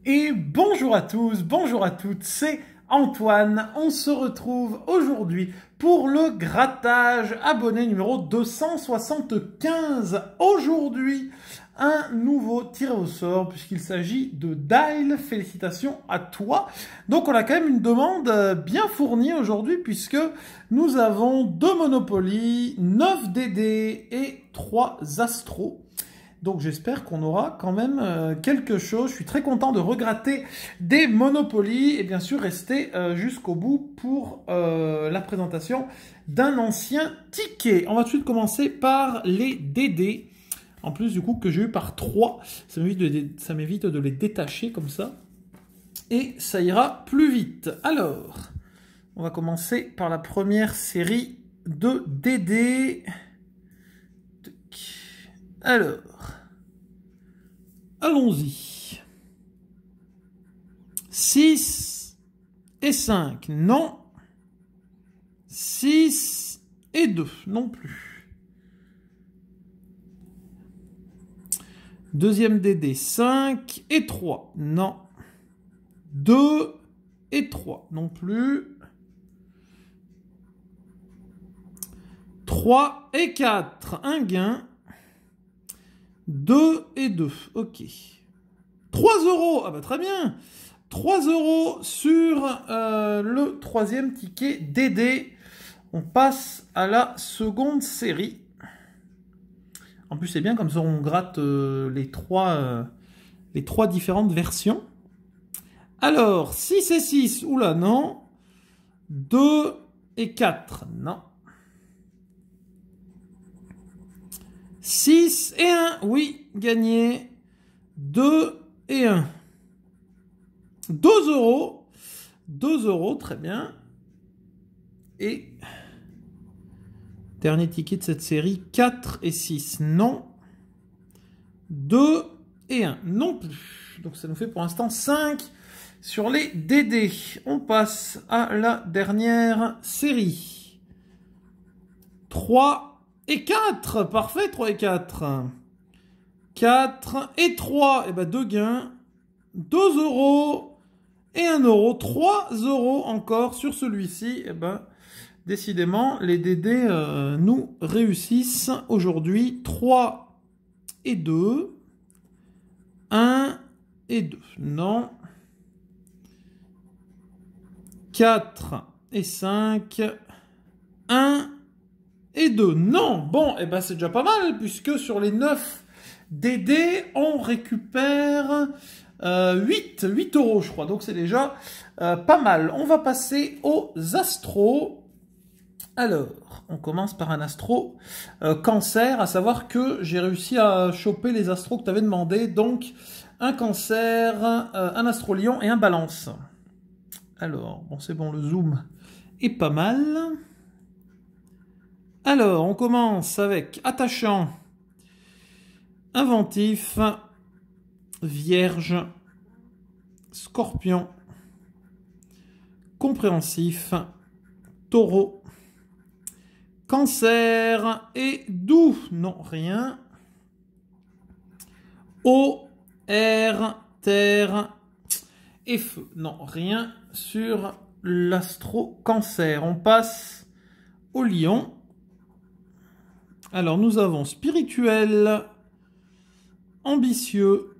Et bonjour à tous, bonjour à toutes, c'est Antoine. On se retrouve aujourd'hui pour le grattage abonné numéro 275. Aujourd'hui, un nouveau tiré au sort puisqu'il s'agit de Dyle. Félicitations à toi. Donc on a quand même une demande bien fournie aujourd'hui puisque nous avons 2 Monopoly, 9 DD et 3 Astro. Donc j'espère qu'on aura quand même quelque chose. Je suis très content de regratter des Monopoly et bien sûr rester jusqu'au bout pour la présentation d'un ancien ticket. On va tout de suite commencer par les DD. En plus du coup que j'ai eu par 3, ça m'évite de les détacher comme ça. Et ça ira plus vite. Alors, on va commencer par la première série de DD. Alors, allons-y. 6 et 5, non. 6 et 2, non plus. Deuxième DD, 5 et 3, non. 2 et 3, non plus. 3 et 4, un gain. 2 et 2, ok. 3 €, ah bah très bien. 3 € sur le troisième ticket DD. On passe à la seconde série. En plus c'est bien, comme ça on gratte les trois différentes versions. Alors, 6 et 6, oula non. 2 et 4, non. 6 et 1, oui, gagné. 2 et 1. 2 €. 2 €, très bien. Et dernier ticket de cette série, 4 et 6, non. 2 et 1, non plus. Donc ça nous fait pour l'instant 5 sur les DD. On passe à la dernière série. 3 et 4, parfait, 3 et 4. 4 et 3, et ben 2 gains, 2 € et 1 €, 3 € encore sur celui-ci. Et ben décidément, les DD nous réussissent aujourd'hui. 3 et 2, 1 et 2, non. 4 et 5, 1 et 2, non. Bon, et ben c'est déjà pas mal, puisque sur les 9 DD, on récupère 8 € je crois, donc c'est déjà pas mal. On va passer aux astros. Alors, on commence par un astro cancer, à savoir que j'ai réussi à choper les astros que tu avais demandé, donc un cancer, un astro lion et un balance. Alors, bon c'est bon, le zoom est pas mal. Alors, on commence avec attachant, inventif, vierge, scorpion, compréhensif, taureau, cancer et doux, non, rien. Eau, air, terre et feu, non, rien sur l'astro cancer. On passe au lion. Alors, nous avons spirituel, ambitieux,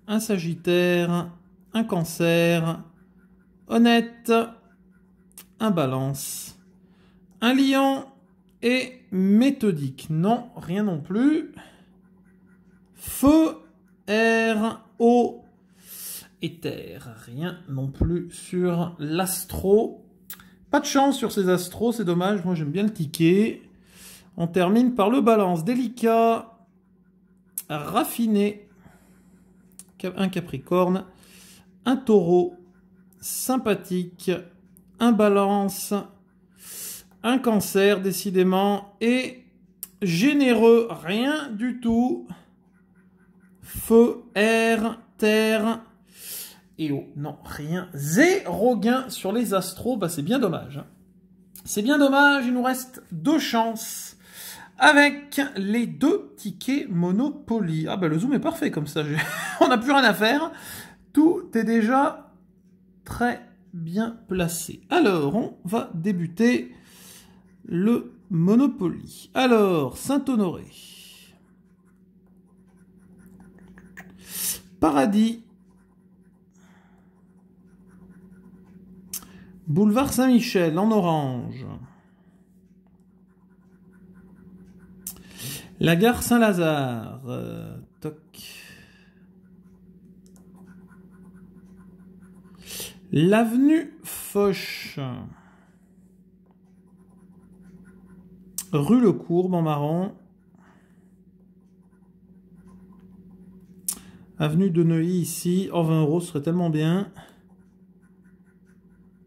un sagittaire, un cancer, honnête, un balance, un lion et méthodique. Non, rien non plus. Feu, air, eau et terre. Rien non plus sur l'astro. Pas de chance sur ces astros, c'est dommage. Moi, j'aime bien le ticket. On termine par le balance. Délicat, raffiné, un capricorne, un taureau, sympathique, un balance, un cancer décidément, et généreux, rien du tout. Feu, air, terre et eau, non, rien. 0 gain sur les astros, bah c'est bien dommage. C'est bien dommage, il nous reste 2 chances. Avec les 2 tickets Monopoly. Ah bah le zoom est parfait comme ça, on n'a plus rien à faire. Tout est déjà très bien placé. Alors, on va débuter le Monopoly. Alors, Saint-Honoré. Paradis. Boulevard Saint-Michel en orange. La gare Saint-Lazare. Toc. L'avenue Foch. Rue Le Courbe en marron. Avenue de Neuilly ici. Oh, 20 € serait tellement bien.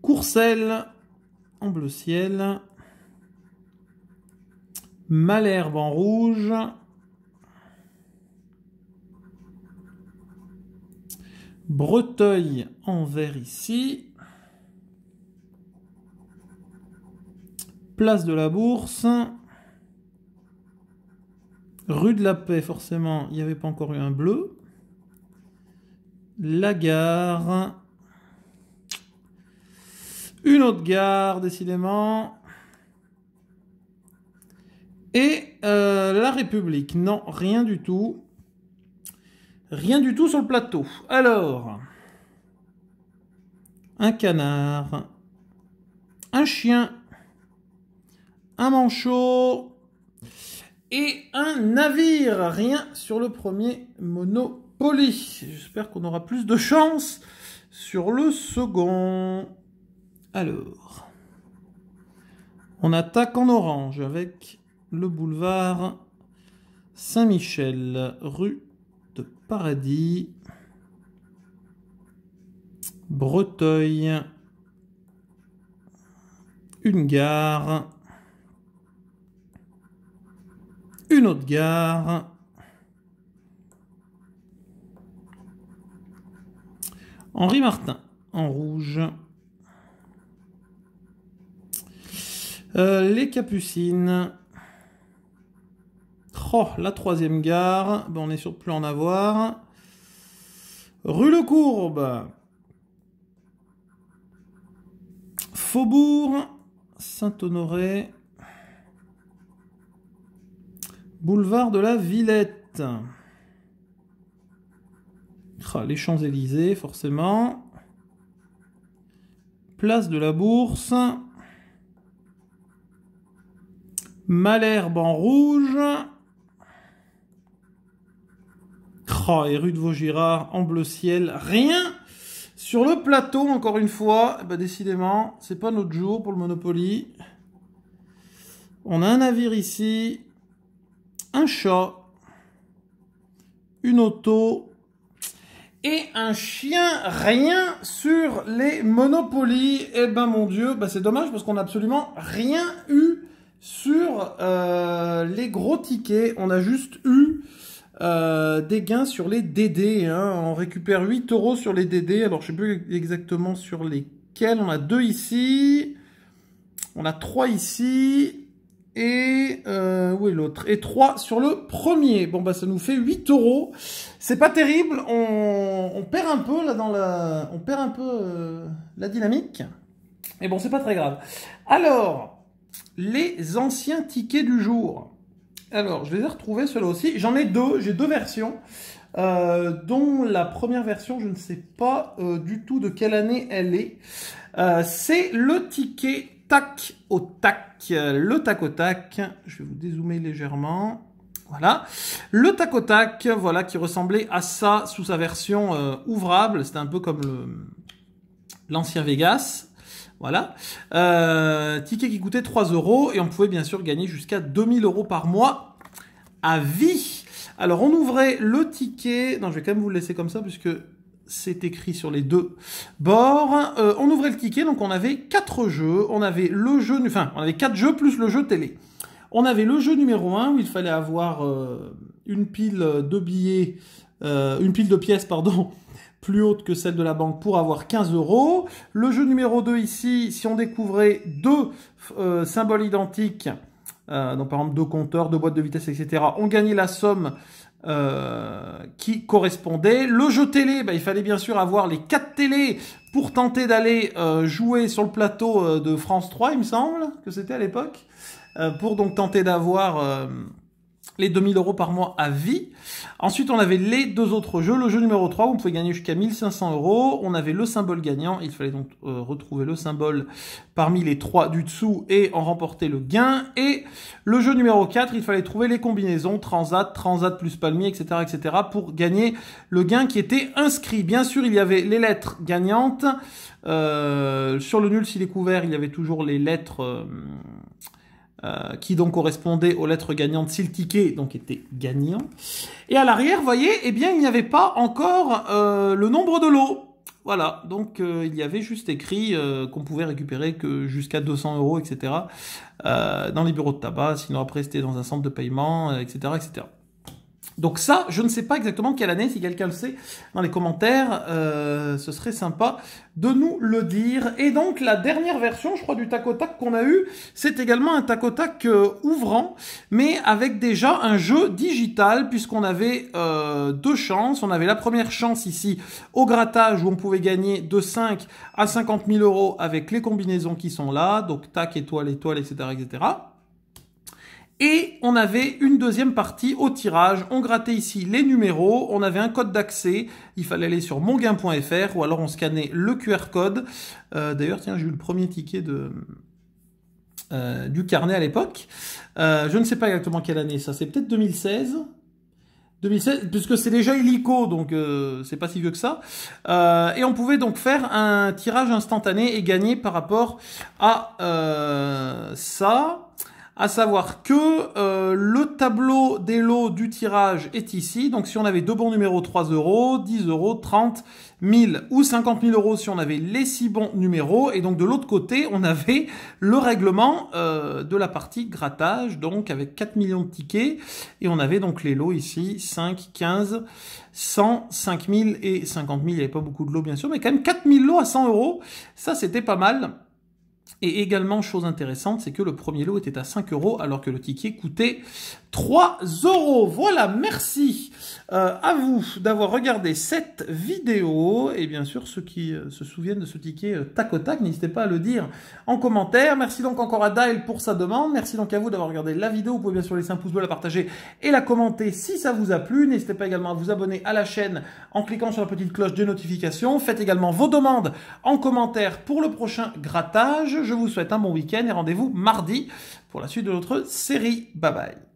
Courcelles en bleu ciel. Malherbe en rouge. Breteuil en vert ici. Place de la Bourse. Rue de la Paix, forcément, il n'y avait pas encore eu un bleu. La gare. Une autre gare, décidément. Et la République. Non, rien du tout. Rien du tout sur le plateau. Alors, un canard, un chien, un manchot et un navire. Rien sur le premier Monopoly. J'espère qu'on aura plus de chance sur le second. Alors, on attaque en orange avec le boulevard Saint-Michel, rue de Paradis, Breteuil, une gare, une autre gare, Henri Martin en rouge, les Capucines. Oh, la troisième gare. Ben, on est sûr de plus en avoir. Rue Le Courbe. Faubourg Saint-Honoré. Boulevard de la Villette. Ah, les Champs-Élysées, forcément. Place de la Bourse. Malherbe en rouge. Oh, et rue de Vaugirard en bleu ciel. Rien sur le plateau, encore une fois. Eh ben, décidément, c'est pas notre jour pour le Monopoly. On a un navire ici. Un chat. Une auto. Et un chien. Rien sur les Monopoly. Eh ben, mon Dieu, ben, c'est dommage parce qu'on n'a absolument rien eu sur les gros tickets. On a juste eu des gains sur les DD. Hein. On récupère 8 € sur les DD. Alors, je sais plus exactement sur lesquels. On a 2 ici. On a 3 ici. Et où est l'autre? Et 3 sur le premier. Bon, bah, ça nous fait 8 €. C'est pas terrible. On perd un peu là dans la... On perd un peu la dynamique. Mais bon, c'est pas très grave. Alors, les anciens tickets du jour. Alors, je les ai retrouvés, ceux-là aussi. J'en ai deux. J'ai 2 versions. Dont la première version, je ne sais pas du tout de quelle année elle est. C'est le ticket tac au tac. Le tac au tac. Je vais vous dézoomer légèrement. Voilà. Le tac au tac, voilà, qui ressemblait à ça sous sa version ouvrable. C'était un peu comme l'ancien Vegas. Voilà. Ticket qui coûtait 3 € et on pouvait bien sûr gagner jusqu'à 2000 € par mois à vie. Alors, on ouvrait le ticket. Non, je vais quand même vous le laisser comme ça puisque c'est écrit sur les 2 bords. On ouvrait le ticket, donc on avait 4 jeux. On avait le jeu, enfin, on avait 4 jeux plus le jeu télé. On avait le jeu numéro 1 où il fallait avoir une pile de billets, une pile de pièces, pardon, plus haute que celle de la banque pour avoir 15 €. Le jeu numéro 2 ici, si on découvrait 2 symboles identiques, donc par exemple 2 compteurs, 2 boîtes de vitesse, etc., on gagnait la somme qui correspondaient. Le jeu télé, il fallait bien sûr avoir les 4 télés pour tenter d'aller jouer sur le plateau de France 3, il me semble que c'était à l'époque, pour donc tenter d'avoir les 2000 € par mois à vie. Ensuite, on avait les 2 autres jeux. Le jeu numéro 3, où on pouvait gagner jusqu'à 1500 €. On avait le symbole gagnant. Il fallait donc retrouver le symbole parmi les 3 du dessous et en remporter le gain. Et le jeu numéro 4, il fallait trouver les combinaisons Transat, Transat plus palmier, etc., etc., pour gagner le gain qui était inscrit. Bien sûr, il y avait les lettres gagnantes. Sur le nul s'il est couvert, il y avait toujours les lettres qui donc correspondait aux lettres gagnantes si le ticket donc était gagnant. Et à l'arrière, vous voyez, eh bien, il n'y avait pas encore le nombre de lots. Voilà, donc il y avait juste écrit qu'on pouvait récupérer que jusqu'à 200 €, etc. Dans les bureaux de tabac, sinon après c'était dans un centre de paiement, etc., etc. Donc ça, je ne sais pas exactement quelle année, si quelqu'un le sait, dans les commentaires, ce serait sympa de nous le dire. Et donc la dernière version, je crois, du tac au tac qu'on a eu, c'est également un tac au tac ouvrant, mais avec déjà un jeu digital, puisqu'on avait 2 chances. On avait la première chance ici, au grattage, où on pouvait gagner de 5 à 50 000 € avec les combinaisons qui sont là, donc tac, étoile, étoile, etc., etc. Et on avait une deuxième partie au tirage. On grattait ici les numéros. On avait un code d'accès. Il fallait aller sur mongain.fr ou alors on scannait le QR code. D'ailleurs, tiens, j'ai eu le premier ticket du carnet à l'époque. Je ne sais pas exactement quelle année ça. C'est peut-être 2016. 2016, puisque c'est déjà illico, donc c'est pas si vieux que ça. Et on pouvait donc faire un tirage instantané et gagner par rapport à ça. À savoir que le tableau des lots du tirage est ici. Donc si on avait 2 bons numéros, 3 €, 10 €, 30 000 ou 50 000 € si on avait les 6 bons numéros. Et donc de l'autre côté, on avait le règlement de la partie grattage, donc avec 4 millions de tickets. Et on avait donc les lots ici, 5, 15, 100, 5 000 et 50 000. Il n'y avait pas beaucoup de lots bien sûr, mais quand même 4 000 lots à 100 €. Ça, c'était pas mal. Et également, chose intéressante, c'est que le premier lot était à 5 € alors que le ticket coûtait 3 €. Voilà, merci à vous d'avoir regardé cette vidéo. Et bien sûr, ceux qui se souviennent de ce ticket tac au tac, n'hésitez pas à le dire en commentaire. Merci donc encore à Dial pour sa demande. Merci donc à vous d'avoir regardé la vidéo. Vous pouvez bien sûr laisser un pouce bleu, la partager et la commenter si ça vous a plu. N'hésitez pas également à vous abonner à la chaîne en cliquant sur la petite cloche de notification. Faites également vos demandes en commentaire pour le prochain grattage. Je vous souhaite un bon week-end et rendez-vous mardi pour la suite de notre série. Bye bye.